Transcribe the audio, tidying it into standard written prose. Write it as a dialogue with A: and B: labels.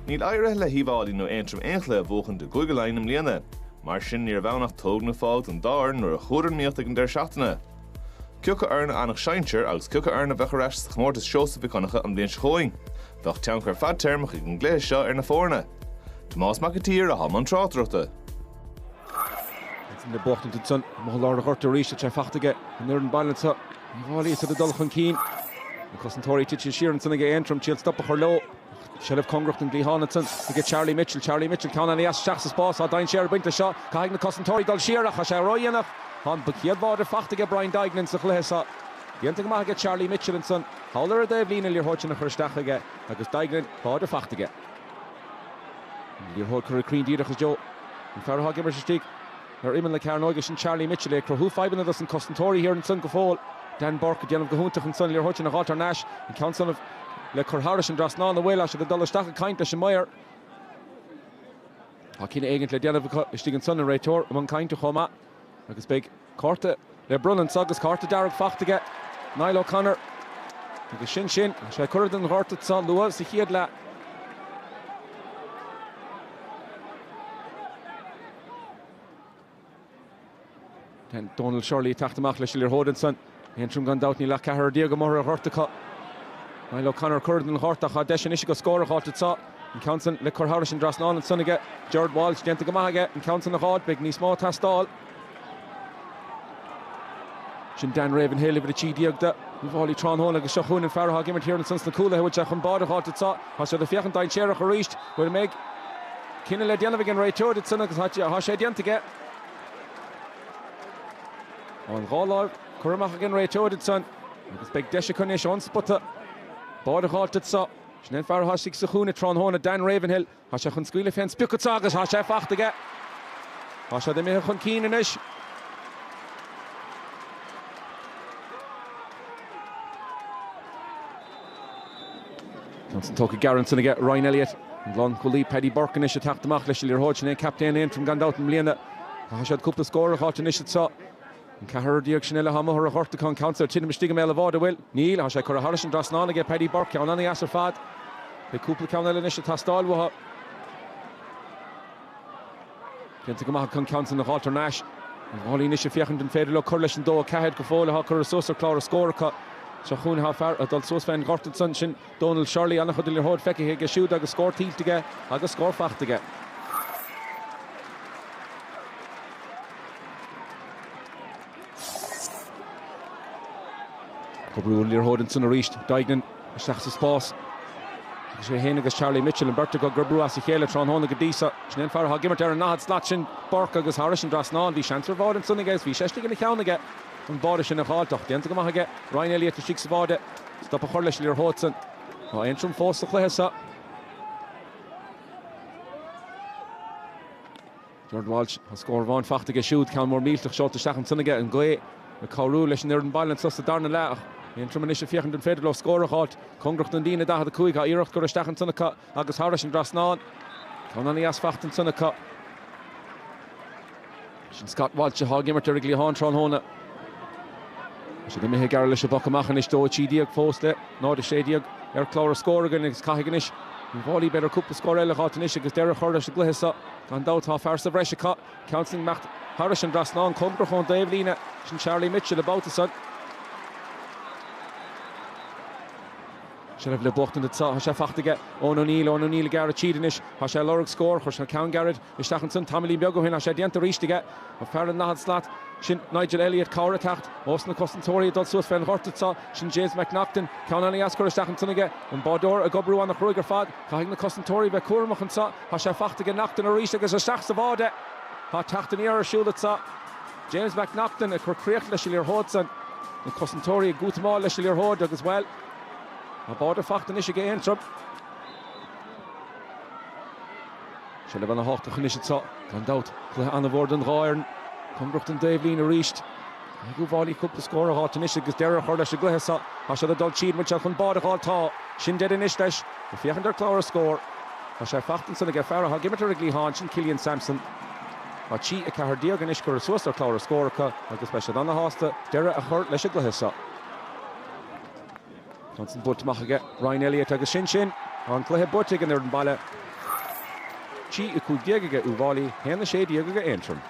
A: Níl éire le híbháilí nó Antrim éinchle bhóchan de gúige lein am líana, mar sin níor bheannach tóg na fád an dáir nuair a chúidir míocht ag an deir seachtaine. Ciúcha arna annach seintir agus ciúcha arna bhechareis sa chmórtas seosa bhíconacha am blion chóing. Bheach teann chuir fad termach ag an gléis seo ar na fórna. Tomás McAteer a Halman Trátruachta.
B: In de Buaicphointí son, má láir a chuirta ríiste tre fachtaige an nuair an bailanta. Bháilí sa dul chun cín. An Cosantóirí tiite siaran san ige Antrim tíal stoppa chur ló. Sheriff Congracht and Glihanatson to get Charlie Mitchell can on the ass Shachs boss or Dine Sheriff Binta shot Kaig na Cosantóirí dal Shira Hasha Royanach on Bukiad Border Fachta get Brian Dignan sa Chlesa. Yenting ma get Charlie Mitchell and son Howler a Dave Lina Lir Hodgin a Herstach again agus Dignan Border Fachta get Lir Hodker Green Dietrich Joe and Farah Gimmer Stick or Iman Le Carnogish and Charlie Mitchell who 5 of us in Cosantóirí here in Sunkafol Dan Burke at the end of Gahuntach and son Lir Hodgin a Halter Nash and Council of Le Corharish and Drasna on the way, I should have done a stack of kind to Meyer. Hakin egentlig the end of Stigan Son and Raytor among kind to Homa. Like a big Corta, Le Brun and Sagas Corta Derek Fach to get Niall O'Connor. Like a Shin Shin, I could have done Horta Son Lewis, he had la. Then Donald Shirley attacked the Machlish Hodinson. Antrim gone down in La Cahar Diego Mora Horta. Niall O'Connor curd and Horta had Desh and Ishigo score a hot saw and Council Le Corharish and Drasnan and Sunniga, Jared Walsh, Gentagamaga and Council the Hod, Big Knee Small Tastall. Shin Dan Ravenhill with the Chi Diogda, Vali Tron Hole, like a Shahun and Farah Gimmer here in Sunsnakula, which I can border hot saw. Hasha the Fiachan Dine Sherach reached, will make Kinna Dianovic and Raytor, it's Sunnigas Hacha, Hasha Dian to get on Rolla, Kuramach again Raytor, it's son. It's big Deshikonish on Sputta. Border halted so. Schnell Farah Hashik Sahuna Tron Hona Dan Ravenhill. Hasha Hun Squeal Fence Pukutsagas Hasha Fachtige. Hasha de Meh Hun Keenanish. Johnson Toki Garrison again, Ryan Elliott. And Lon Cooley, Paddy Burkenish attacked the Machlish Hodgson, captain in from Gandout and Liana. Hasha Couple score Hodgenish at saw. And Cahar Dioctionella Hammer or Horticon Council, Chinam Stigam Elevada will. Neil, Hasha Coraharish and Drasnana get Paddy Burke on the Asserfad. The Couple Council Initial Tastal will have. Kentigamahan Council of Halter Nash. And Holly Initial Fiachand and Federal Curlish and Doa Cahed Kafola Hawker Sosa Clara Score cut. Shahun Hafar, Adult Sosfan Gorton Sunshin, Donald Shirley, Anna Huddler Hod Fecky Higa Shoot, Aga score teeth to get, Aga score fact to get. Cobru Lir Hodinson reached Dignan, Shachs Pass. Shehenagas Charlie Mitchell and Berta go Grabru Asichela Tron Hona Gadisa, Shnell Farah Gimmer and Nahad Slatchin, Burke Agus Harris and Drasnan, the Chancer Hodinson against V. Sheshtig in the count again. And Bodish in a halt, the Antagamahage, Ryan Elliott to Shiksavade, stop a Hurlish Lir Hodson. Antrim force the Clehesa. Jordan Walsh has scored one fact to get shoot, Calmore Meal to shot the Shachan Sunniga and Goy, the Cauru Lish and Nerden Balance, Sus the Darna Lach. Antrim initial Fiachand and Federal score a halt, Congracht and Dina Dah the Kuiga, Irach Gura Stachan Sunnaka, Agus Harris and Drasnan. Conani Asfacht and Sunnaka. Scott Walsh, Hogimmer to Wrigley Tron Hona. So the Mihe Garlish of Bokamachanish do Chidiag Foste, Nord Shadiag, Clara Scoregan is Kahiganish, and Volley better Cup score Ella Hotanish, because Derek Hurlish Glihisa, Gandout half Arsa Vreshika, counting Macht Harris and Drasnan, Congrachon, Dave Lina, and Charlie Mitchell about the sun. Shall have Le Bucht in the Tsa, Hasha Fachtige, O'Neill, Garrett Cheatinish, Hasha Lorg score, Hasha Count Garrett, Istachanson, Tamili Biogohin, Hasha Dianta Rish to get, of Farron Nahad Slat, Shin Nigel Elliott, Cowra Tacht, Austin Costantori, Dulsus Fen Hortitsa, Shin James McNaughton, Counani Askor Istachanson again, and Bodor, a Gobru on the Kruger Fad, Kahing the Costantori, Bekurmachansa, Hasha Fachtige, Nachton, Rish, as a Shachs of Ode, Hatachtan Era Shulitsa, James McNaughton, a Kurkriach Leshilir Hodson, and Costantori, a Gutmal Leshilir Hodag as well. A border fact in Ishige Antrim. Shall have on a hawk to finish it so. Gone out. On the board and Ryan. Congracht and Dave Lina reached. I go volley cup to score a hot in Ishig. Is Derek Hurlish a Glehsa. I shall have done cheat which I can border hall tall. Shin dead in Ishlesh. If you haven't Clara score. I shall Fachton get Farah. I'll give it to Wrigley Haunch and Killian Sampson. A cheat a Cahar Diog and Ishkur Swister Clara score. Like a special on the hosta. Derek Hurlish a Glehsa. Johnson Butt Machage, Ryan Elliott agus Shin on Clehe Buttig in there in Bala. tí i cúig déagaige Uibh, héna sé déagaige Antrim.